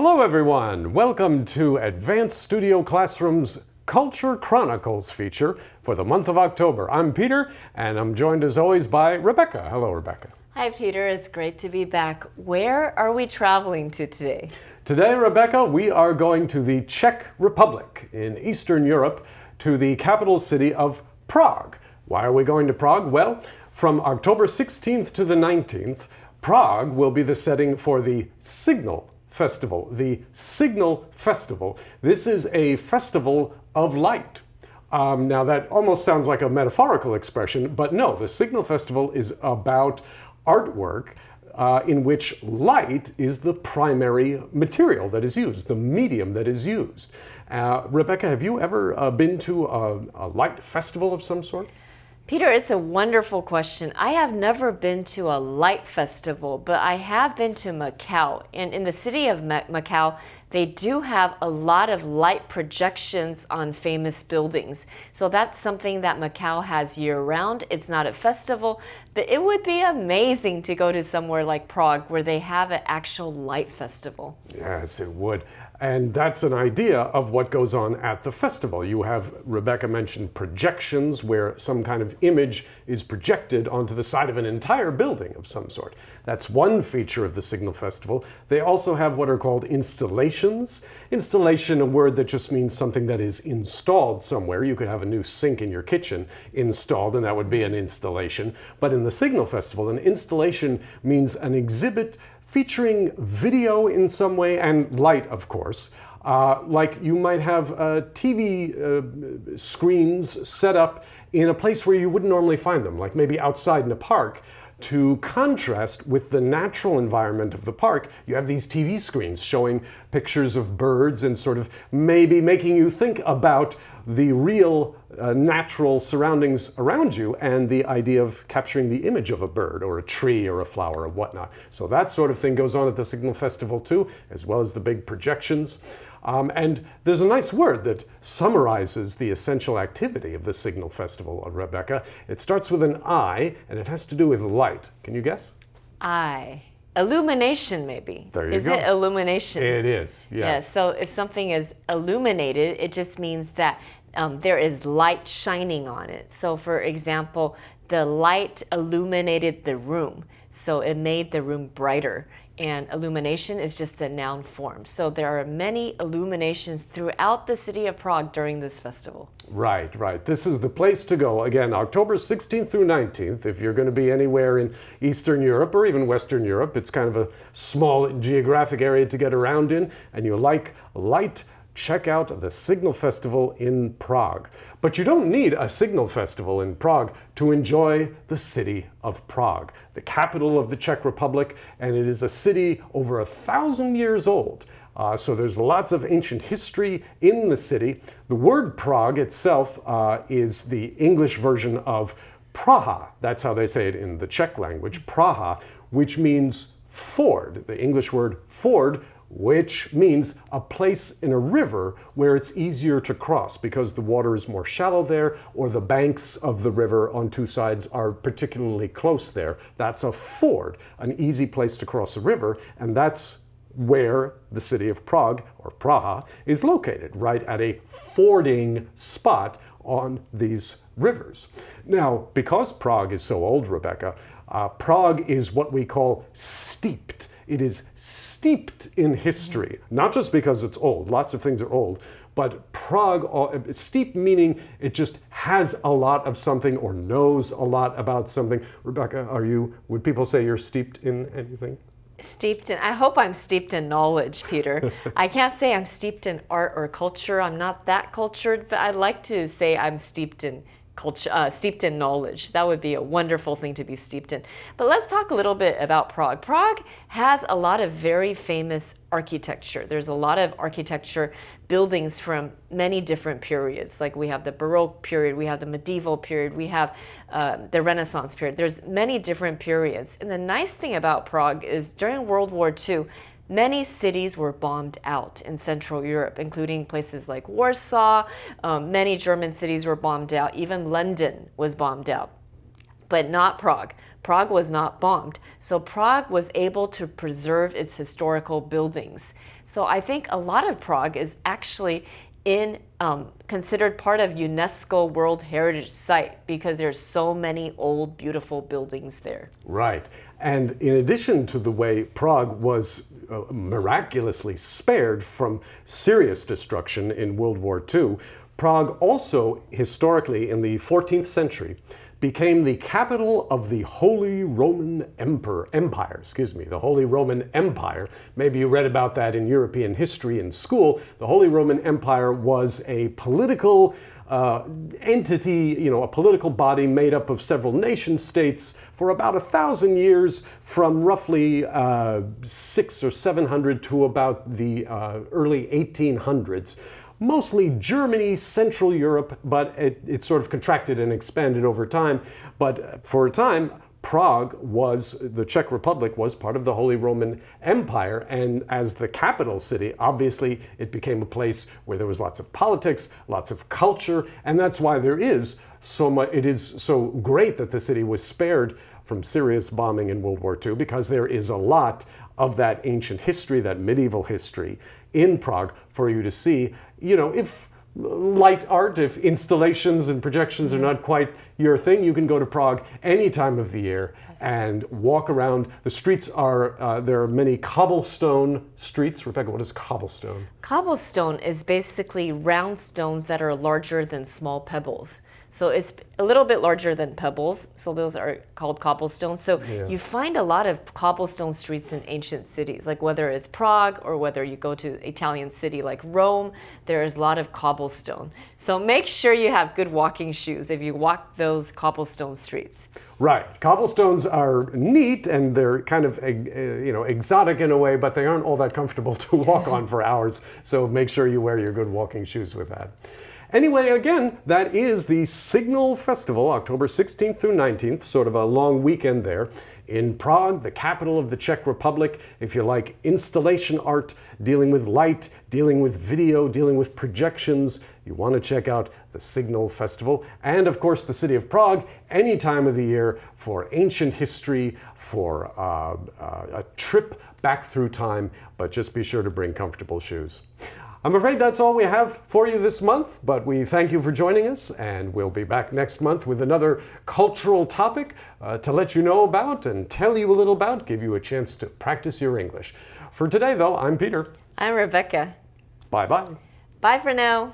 Hello everyone! Welcome to Advanced Studio Classroom's Culture Chronicles feature for the month of October. I'm Peter, and I'm joined as always by Rebecca. Hello, Rebecca. Hi, Peter. It's great to be back. Where are we traveling to today? Today, Rebecca, we are going to the Czech Republic in Eastern Europe, to the capital city of Prague. Why are we going to Prague? Well, from October 16th to the 19th, Prague will be the setting for the Signal Festival. The Signal Festival. This is a festival of light. Now that almost sounds like a metaphorical expression, but no, the Signal Festival is about artwork in which light is the primary material that is used, the medium that is used. Rebecca, have you ever been to a light festival of some sort? Peter, it's a wonderful question. I have never been to a light festival, but I have been to Macau. And in the city of Macau, they do have a lot of light projections on famous buildings. So that's something that Macau has year-round. It's not a festival, but it would be amazing to go to somewhere like Prague where they have an actual light festival. Yes, it would. And that's an idea of what goes on at the festival. You have, Rebecca mentioned, projections where some kind of image is projected onto the side of an entire building of some sort. That's one feature of the Signal Festival. They also have what are called installations. Installation, a word that just means something that is installed somewhere. You could have a new sink in your kitchen installed, and that would be an installation. But in the Signal Festival, an installation means an exhibit featuring video in some way and light, of course. Like you might have TV screens set up in a place where you wouldn't normally find them, like maybe outside in a park. To contrast with the natural environment of the park, you have these TV screens showing pictures of birds and sort of maybe making you think about the real natural surroundings around you and the idea of capturing the image of a bird or a tree or a flower or whatnot. So that sort of thing goes on at the Signal Festival too, as well as the big projections. And there's a nice word that summarizes the essential activity of the Signal Festival, Rebecca. It starts with an I, and it has to do with light. Can you guess? I. Illumination, maybe. There you go. Is it illumination? It is, yes. Yeah, so if something is illuminated, it just means that there is light shining on it. So for example, the light illuminated the room, so it made the room brighter. And illumination is just the noun form. So there are many illuminations throughout the city of Prague during this festival. Right, right. This is the place to go. Again, October 16th through 19th. If you're going to be anywhere in Eastern Europe or even Western Europe, it's kind of a small geographic area to get around in, and you like light, check out the Signal Festival in Prague. But you don't need a Signal Festival in Prague to enjoy the city of Prague, the capital of the Czech Republic, and it is a city over 1,000 years old. So there's lots of ancient history in the city. The word Prague itself is the English version of Praha. That's how they say it in the Czech language, Praha, which means ford. The English word ford, which means a place in a river where it's easier to cross because the water is more shallow there, or the banks of the river on two sides are particularly close there. That's a ford, an easy place to cross a river, and that's where the city of Prague, or Praha, is located, right at a fording spot on these rivers. Now, because Prague is so old, Rebecca, Prague is what we call steeped. It is steeped in history, not just because it's old. Lots of things are old, but Prague, steeped meaning it just has a lot of something or knows a lot about something. Rebecca, would people say you're steeped in anything? Steeped in, I hope I'm steeped in knowledge, Peter. I can't say I'm steeped in art or culture. I'm not that cultured, but I'd like to say I'm steeped in culture, steeped in knowledge. That would be a wonderful thing to be steeped in. But let's talk a little bit about Prague. Prague has a lot of very famous architecture. There's a lot of architecture buildings from many different periods. Like we have the Baroque period, we have the medieval period, we have the Renaissance period. There's many different periods. And the nice thing about Prague is during World War II, many cities were bombed out in Central Europe, including places like Warsaw. Many German cities were bombed out. Even London was bombed out. but not Prague. Prague was not bombed. So Prague was able to preserve its historical buildings. So I think a lot of Prague is actually considered part of UNESCO World Heritage Site because there's so many old, beautiful buildings there. Right. And in addition to the way Prague was miraculously spared from serious destruction in World War II, Prague also, historically, in the 14th century, became the capital of the Holy Roman Empire, the Holy Roman Empire. Maybe you read about that in European history in school. The Holy Roman Empire was a political entity, a political body made up of several nation states for about 1,000 years, from roughly 600 or 700 to about the early 1800s. Mostly Germany, Central Europe, but it sort of contracted and expanded over time. But for a time, the Czech Republic was part of the Holy Roman Empire, and as the capital city, obviously it became a place where there was lots of politics, lots of culture, and that's why it is so great that the city was spared from serious bombing in World War II, because there is a lot of that ancient history, that medieval history in Prague for you to see. If light art, if installations and projections are not quite your thing, you can go to Prague any time of the year and walk around. The streets there are many cobblestone streets. Rebecca, what is cobblestone? Cobblestone is basically round stones that are larger than small pebbles. So it's a little bit larger than pebbles, so those are called cobblestones. So you find a lot of cobblestone streets in ancient cities, like whether it's Prague or whether you go to an Italian city like Rome, there is a lot of cobblestone. So make sure you have good walking shoes if you walk those cobblestone streets. Right. Cobblestones are neat and they're kind of exotic in a way, but they aren't all that comfortable to walk on for hours. So make sure you wear your good walking shoes with that. Anyway, again, that is the Signal Festival, October 16th through 19th, sort of a long weekend there in Prague, the capital of the Czech Republic. If you like installation art, dealing with light, dealing with video, dealing with projections, you want to check out the Signal Festival. And of course, the city of Prague, any time of the year for ancient history, for a trip back through time, but just be sure to bring comfortable shoes. I'm afraid that's all we have for you this month, but we thank you for joining us, and we'll be back next month with another cultural topic to let you know about and tell you a little about, give you a chance to practice your English. For today, though, I'm Peter. I'm Rebecca. Bye-bye. Bye for now.